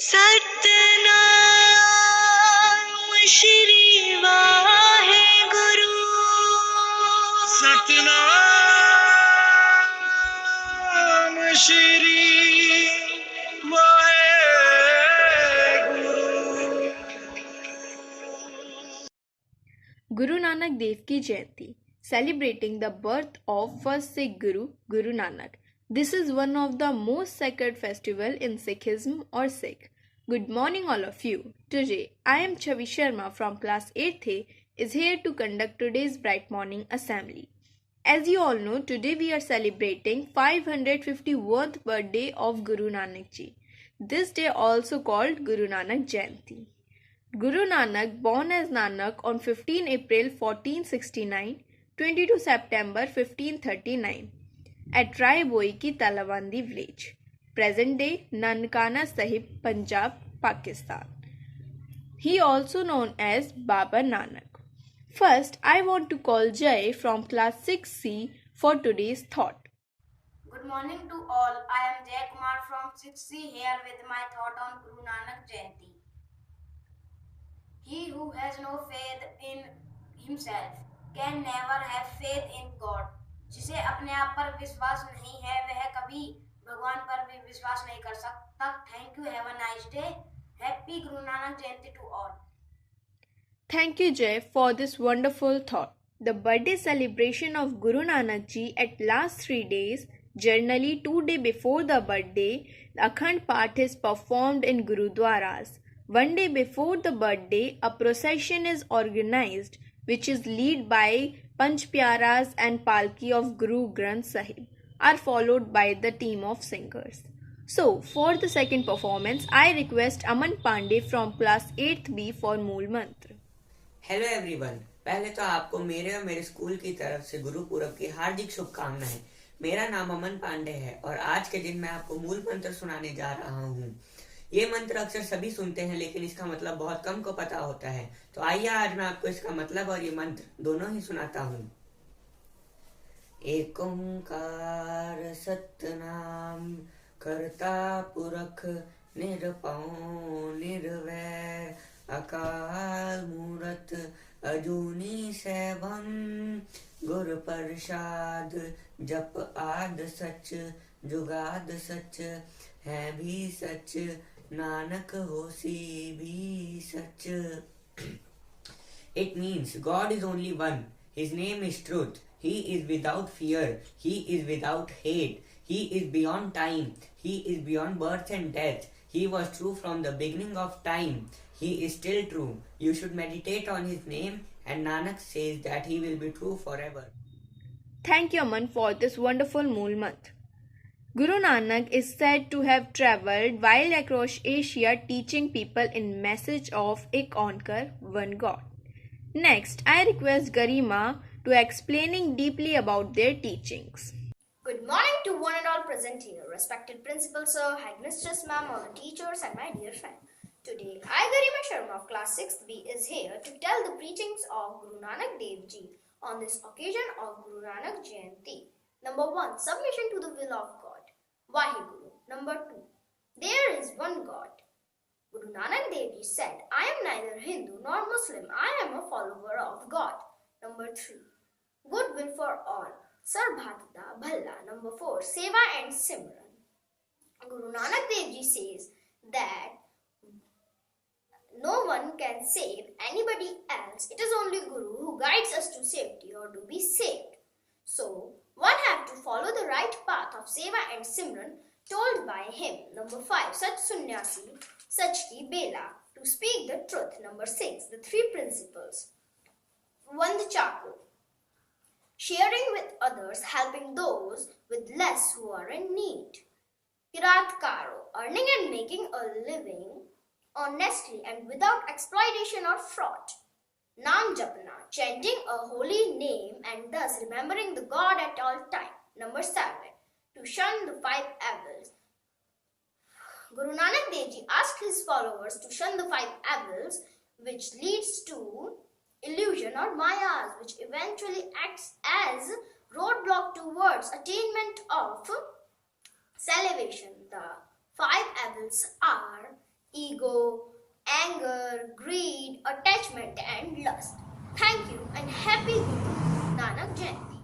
Satnam Shri Waheguru. Satnam Shri Waheguru. Guru Nanak Dev Ki Jayanti, celebrating the birth of first Sikh Guru, Guru Nanak. This is one of the most sacred festival in Sikhism or Sikh. Good morning all of you. Today I am Chavi Sharma from class 8th A is here to conduct today's bright morning assembly. As you all know, today we are celebrating 551st birthday of Guru Nanak Ji. This day also called Guru Nanak Jayanti. Guru Nanak, born as Nanak on 15 April 1469, 22 September 1539, at Rai Boi Ki Talawandi village, present day Nankana Sahib, Punjab, Pakistan. He also known as Baba Nanak. First, I want to call Jay from class 6C for today's thought. Good morning to all. I am Jay Kumar from 6C here with my thought on Guru Nanak Jayanti. He who has no faith in himself can never have faith in God. जिसे अपने आप पर विश्वास नहीं है वह कभी भगवान पर भी विश्वास नहीं कर सकता. Thank you. Have a nice day. Happy Guru Nanak Jayanti to all. Thank you, Jay, for this wonderful thought. The birthday celebration of Guru Nanak Ji at last 3 days, generally 2 days before the birthday, the Akhand Path is performed in Gurudwaras. 1 day before the birthday, a procession is organized which is led by Panch Pyaras and Palki of Guru Granth Sahib are followed by the team of singers. So, for the second performance, I request Aman Pandey from class 8th B for Mool Mantra. Hello everyone, पहले तो आपको मेरे और मेरे school की तरफ से गुरु पूरब की हार्दिक शुभकामनाएं। मेरा नाम अमन पांडे है और आज के दिन मैं आपको मूल मंत्र सुनाने जा रहा हूँ। ये मंत्र अक्सर सभी सुनते हैं लेकिन इसका मतलब बहुत कम को पता होता है। तो आइए आज मैं आपको इसका मतलब और ये मंत्र दोनों ही सुनाता हूँ। एक ओंकार सतनाम करता पुरख निरपौ निर्वैर अकाल मूरत अजूनी सैभम गुर प्रसाद जप आद सच जुगाद सच है भी सच नानक होसी भी सच. It means God is only one. His name is truth. He is without fear. He is without hate. He is beyond time. He is beyond birth and death. He was true from the beginning of time. He is still true. You should meditate on his name, and Nanak says that he will be true forever. Thank you, Aman, for this wonderful Mool Mantra. Guru Nanak is said to have travelled while across Asia teaching people in message of Ek Onkar, one God. Next, I request Garima to explaining deeply about their teachings. Good morning to one and all present here, respected Principal Sir, Headmistress Ma'am, all the teachers and my dear friend. Today, I, Garima Sharma of class 6th B is here to tell the preachings of Guru Nanak Dev Ji on this occasion of Guru Nanak Jayanti. Number 1. Submission to the will of God. Vaheguru. Number 2. There is one God. Guru Nanak Dev Ji said, I am neither Hindu nor Muslim. I am a follower of God. Number 3. Goodwill for all. Sarbhatata Bhalla. Number 4. Seva and Simran. Guru Nanak Dev Ji says that no one can save anybody else. It is only Guru who guides us to safety or to be saved. So, one have to follow the right path of Seva and Simran told by him. Number 5. Sach Sunyasi, Sach Ki Bela. To speak the truth. Number 6. The 3 principles. Vand Chaku. Sharing with others, helping those with less who are in need. Kirat Karo. Earning and making a living honestly and without exploitation or fraud. Nam Japana, chanting a holy name and thus remembering the God at all time. Number 7. To shun the 5 evils. Guru Nanak Dev Ji asked his followers to shun the 5 evils which leads to illusion or mayas, which eventually acts as roadblock towards attainment of salvation. The 5 evils are ego, anger, greed, attachment, and lust. Thank you and happy Guru Nanak Jayanti.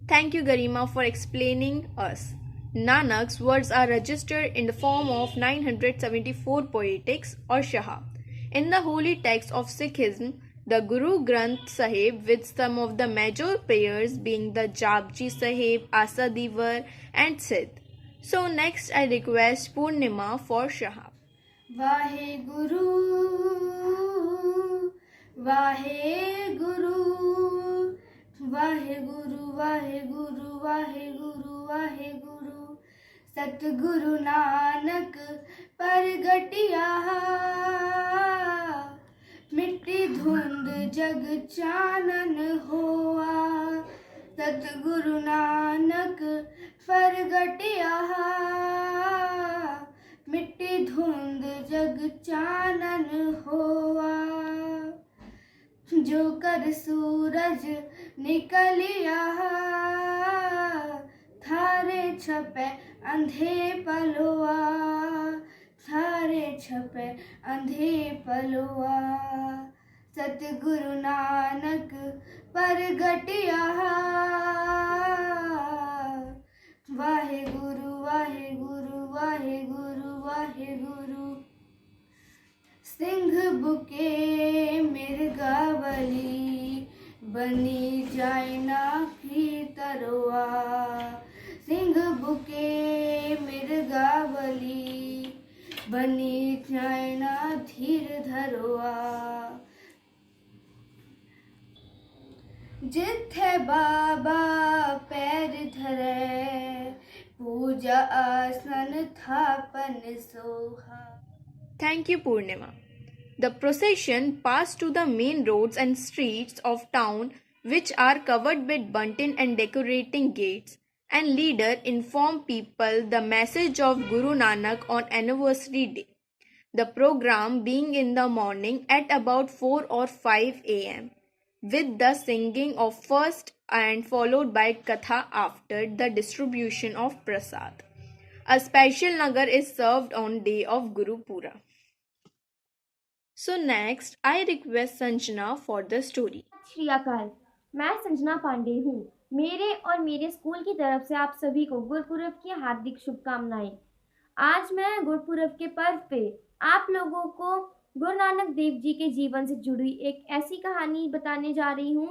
Thank you, Garima, for explaining us. Nanak's words are registered in the form of 974 poetics or Shahab. In the holy text of Sikhism, the Guru Granth Sahib, with some of the major prayers being the Japji Sahib, Asa Divar, and Sidh. So next I request Purnima for Shahab. Waheguru Waheguru Waheguru Waheguru Waheguru Waheguru सतगुरु नानक परगटिया मिट्टी धुंध जग चानन होआ सतगुरु नानक परगटिया मिट्टी धुंध जग चानन होआ जो कर सूरज निकलिया थारे छपे अंधे पलुआ थारे छपे अंधे पलुआ सतगुरु नानक परगटिया वाहेगुरु वाहेगुरु वाहेगुरु वाहेगुरु सिंह बुके मिर्गावली बनी जाए ना की तरुआ सिंह बुके मिर्गावली बनी जाए ना धीर धरुआ जिथे बाबा पैर धरे पूजा आसन Thapan Soha. Thank you, Purnima. The procession passed to the main roads and streets of town, which are covered with bunting and decorating gates, and leader informed people the message of Guru Nanak on anniversary day. The program being in the morning at about 4 or 5 a.m. with the singing of first and followed by Katha after the distribution of Prasad. A special nagar is served on day of Guru Pura. So next, I request Sanjana for the story. Shri अकाल, मैं संजना पांडे हूँ। मेरे और मेरे school की तरफ से आप सभी को गुरपुरब की हार्दिक शुभकामनाएं। आज मैं गुरपुरब के पर्व पे आप लोगों को गुरु नानक देव जी के जीवन से जुड़ी एक ऐसी कहानी बताने जा रही हूँ।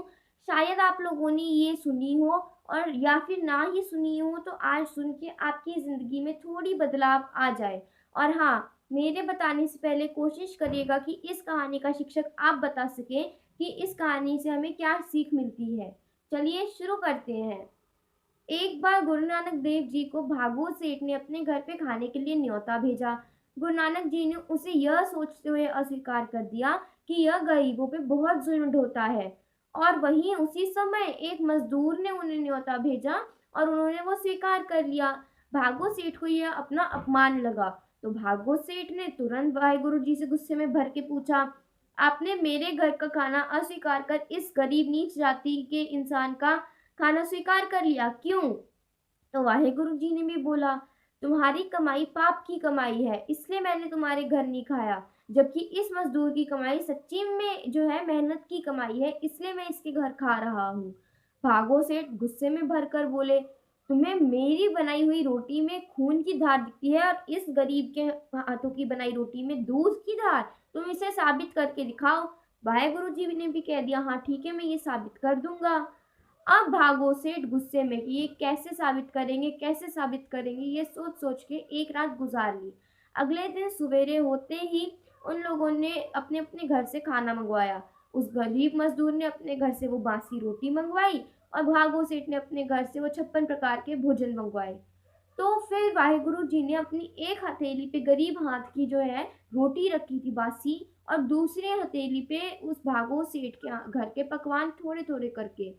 शायद आप लोगों ने ये सुनी हो और या फिर ना ही सुनी हो, तो आज सुन के आपकी ज़िंदगी में थोड़ी बदलाव आ जाए। और हाँ, मेरे बताने से पहले कोशिश करिएगा कि इस कहानी का शिक्षक आप बता सकें कि इस कहानी से हमें क्या सीख मिलती है। चलिए शुरू करते हैं। एक बार गुरु नानक देव जी को भागवत सेठ ने अपने घर पे खाने के लिए न्योता भेजा। गुरु नानक जी ने उसे यह सोचते हुए अस्वीकार कर दिया कि यह गरीबों पे बहुत जुल्म ढोता है, और वहीं उसी समय एक मजदूर ने उन्हें न्योता भेजा और उन्होंने वो स्वीकार कर लिया। भागवत सेठ को यह अपना अपमान लगा, तो भागवत सेठ ने तुरंत वाहेगुरु जी से गुस्से में भर के पूछा, आपने मेरे घर का खाना अस्वीकार कर इस गरीब नीच जाति के इंसान का खाना स्वीकार कर लिया, क्यों? तो वाहेगुरु जी ने भी बोला, तुम्हारी कमाई पाप की कमाई है, इसलिए मैंने तुम्हारे घर नहीं खाया, जबकि इस मजदूर की कमाई सच्ची में जो है मेहनत की कमाई है, इसलिए मैं इसके घर खा रहा हूँ। भागवत सेठ गुस्से में भरकर बोले, तुम्हें मेरी बनाई हुई रोटी में खून की धार दिखती है और इस गरीब के हाथों की बनाई रोटी में दूध की धार, तुम इसे साबित करके दिखाओ। वाहेगुरु जी ने भी कह दिया, हाँ ठीक है, मैं ये साबित कर दूंगा। अब भागवत सेठ गुस्से में कि ये कैसे साबित करेंगे, ये सोच सोच के एक रात गुजार ली। अगले दिन सवेरे होते ही उन लोगों ने अपने अपने घर से खाना मंगवाया। उस गरीब मजदूर ने अपने घर से वो बासी रोटी मंगवाई और भागवत सेठ ने अपने घर से वो 56 प्रकार के भोजन मंगवाए। तो फिर वाहेगुरु जी ने अपनी एक हथेली पे गरीब हाथ की जो है रोटी रखी थी बासी, और दूसरे हथेली पे उस भागवत सेठ के घर के पकवान थोड़े थोड़े करके।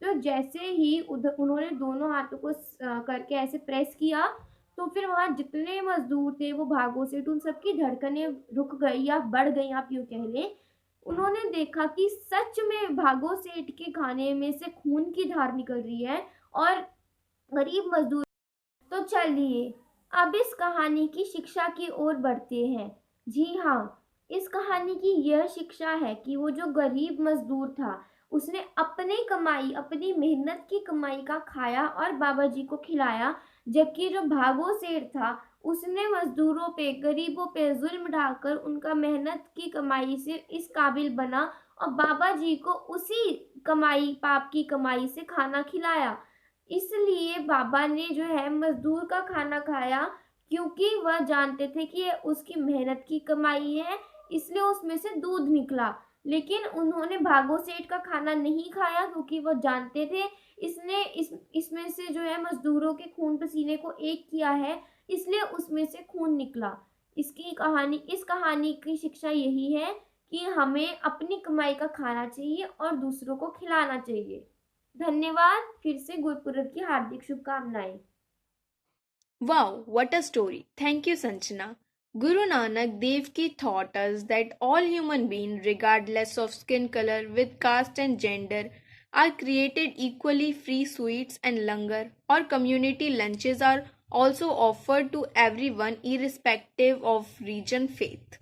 तो जैसे ही उन्होंने दोनों हाथों को करके ऐसे प्रेस किया, तो फिर वहाँ जितने मजदूर थे वो भागवत सेठ, उन सबकी धड़कनें रुक गई या बढ़ गई, आप यूँ कह लें। उन्होंने देखा कि सच में भागवत सेठ के खाने में से खून की धार निकल रही है और गरीब मजदूर। तो चलिए अब इस कहानी की शिक्षा की ओर बढ़ते हैं। जी हाँ, इस कहानी की यह शिक्षा है कि वो जो गरीब मजदूर था, उसने अपनी मेहनत की कमाई का खाया और बाबा जी को खिलाया, जबकि जो भागो सेठ था, उसने मजदूरों पे, गरीबों पे जुल्म ढाकर उनका मेहनत की कमाई से इस काबिल बना और बाबा जी को उसी कमाई, पाप की कमाई से खाना खिलाया। इसलिए बाबा ने जो है मजदूर का खाना खाया, क्योंकि वह जानते थे कि ये उसकी मेहनत की कमाई है, इसलिए उसमें से दूध निकला। लेकिन उन्होंने भागो सेठ का खाना नहीं खाया, क्योंकि वो जानते थे इसमें से जो है मजदूरों के खून पसीने को एक किया है, इसलिए उसमें से खून निकला। इस कहानी की शिक्षा यही है कि हमें अपनी कमाई का खाना चाहिए और दूसरों को खिलाना चाहिए। धन्यवाद। फिर से गुरपुरब की हार्दिक शुभकामनाएं। Wow, what a story. Thank you, Sanchana. Guru Nanak Dev Ki taught us that all human beings, regardless of skin color, with caste and gender, are created equally. Free sweets and langar or community lunches are also offered to everyone irrespective of region faith.